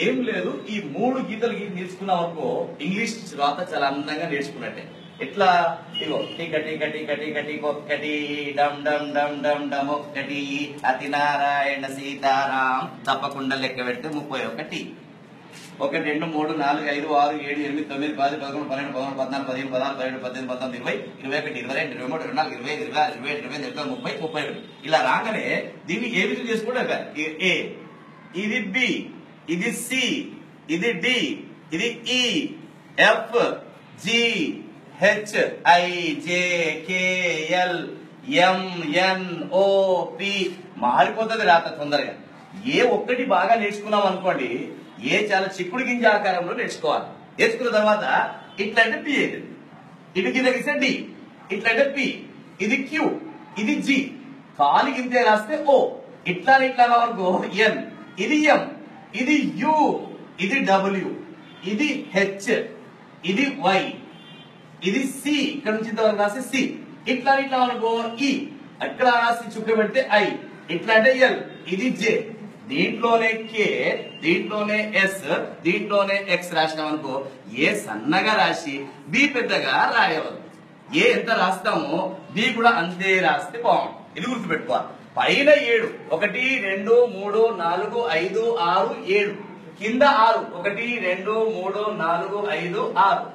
ఏం లేదు, ఈ 3 గీతలు నేర్చుకున్నాం అనుకో ఇంగ్లీష్ రాత చాలా అందంగా నేర్చుకున్నట్టే. ఎట్లా ఇగో టిక టిక టిక టిక టిక ఒక్కటి డమ్ డమ్ డమ్ డమ్ డమ్ ఒక్కటి అతి నారాయణ సీతారాం తప్పకుండా లెక్క పెడితే 31. 1 2 3 4 5 6 7 8 9 10 11 12 13 14 15 16 17 18 19 20 21 22 23 24 25 26 27 28 29 30 31. ఇలా రాగానే దీన్ని ఏ విధంగా చేసుకుంటే ఏ, ఇది బి, ఇది సి, ఇది డి, ఇది E, F, G, H, I, J, K, L, M, N, O, P. మారిపోతుంది రాత తొందరగా. ఏ ఒక్కటి బాగా నేర్చుకున్నాం అనుకోండి, ఏ చాలా చిక్కుడు గింజ ఆకారంలో నేర్చుకోవాలి. నేర్చుకున్న తర్వాత ఇట్లా అంటే పి అవుతుంది, ఇటు కింద గీస్తే డి, ఇట్లా అంటే పి, ఇది క్యూ, ఇది జి, కాలి గింతే రాస్తే ఓ, ఇట్లా ఇట్లా అనుకో ఎన్, ఇది ఎం, ఇది యు, ఇది డబ్ల్యూ, ఇది హెచ్, ఇది వై, ఇది సి, ఇక్కడ నుంచి ఇంతవరకు రాస్తే సి, ఇట్లా ఇట్లా అనుకో ఈ, అక్కడ రాసి చుక్క పెడితే ఐ, ఇట్లా అంటే ఎల్, ఇది జే, దీంట్లోనే కే, దీంట్లోనే ఎస్, దీంట్లోనే ఎక్స్ రాసినాం అనుకో ఏ సన్నగా రాసి బి పెద్దగా రాయవద్దు. ఏ ఎంత రాస్తామో బి కూడా అంతే రాస్తే బాగుంటుంది. ఇది గుర్తుపెట్టుకోవాలి. పైన 7 1 2 3 4 5 6 7, కింద 6 1 2 3 4 5 6,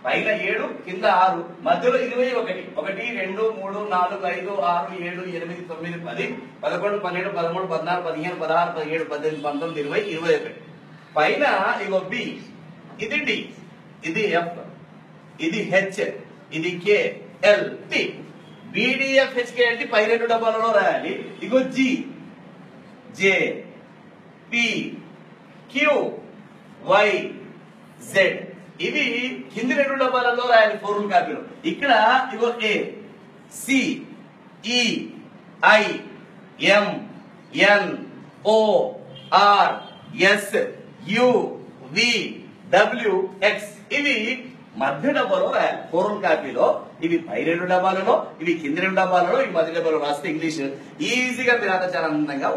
పైన 7 కింద 6, మధ్యలో 21 1 2 3 4 5 6 7 8 9 10 11 12 13 14 15 16 17 18 19 20 21. పైన ఇగో బి, ఇది డి, ఇది ఎఫ్, ఇది హెచ్, ఇది K, L, T. B D F H K అంటే పై 2 డబ్బాలలో రాయాలి. ఇగో G, J, P, Q, Y, Z, ఇవి కింది 2 డబ్బాలలో రాయాలి ఫోర్ములా కాపీలో. ఇక్కడ ఇగో A, C, E, I, M, N, O, R, S, U, V, W, X, ఇవి మధ్య డబ్బాలో రాయాలి ఫోర్ములా కాపీలో. ఇవి పై 2 డబ్బాలలో, ఇవి కింది 2 డబ్బాలలో, ఇవి మధ్య డబ్బాలో రాస్తే ఇంగ్లీష్ ఈజీగా మీరు చాలా అందంగా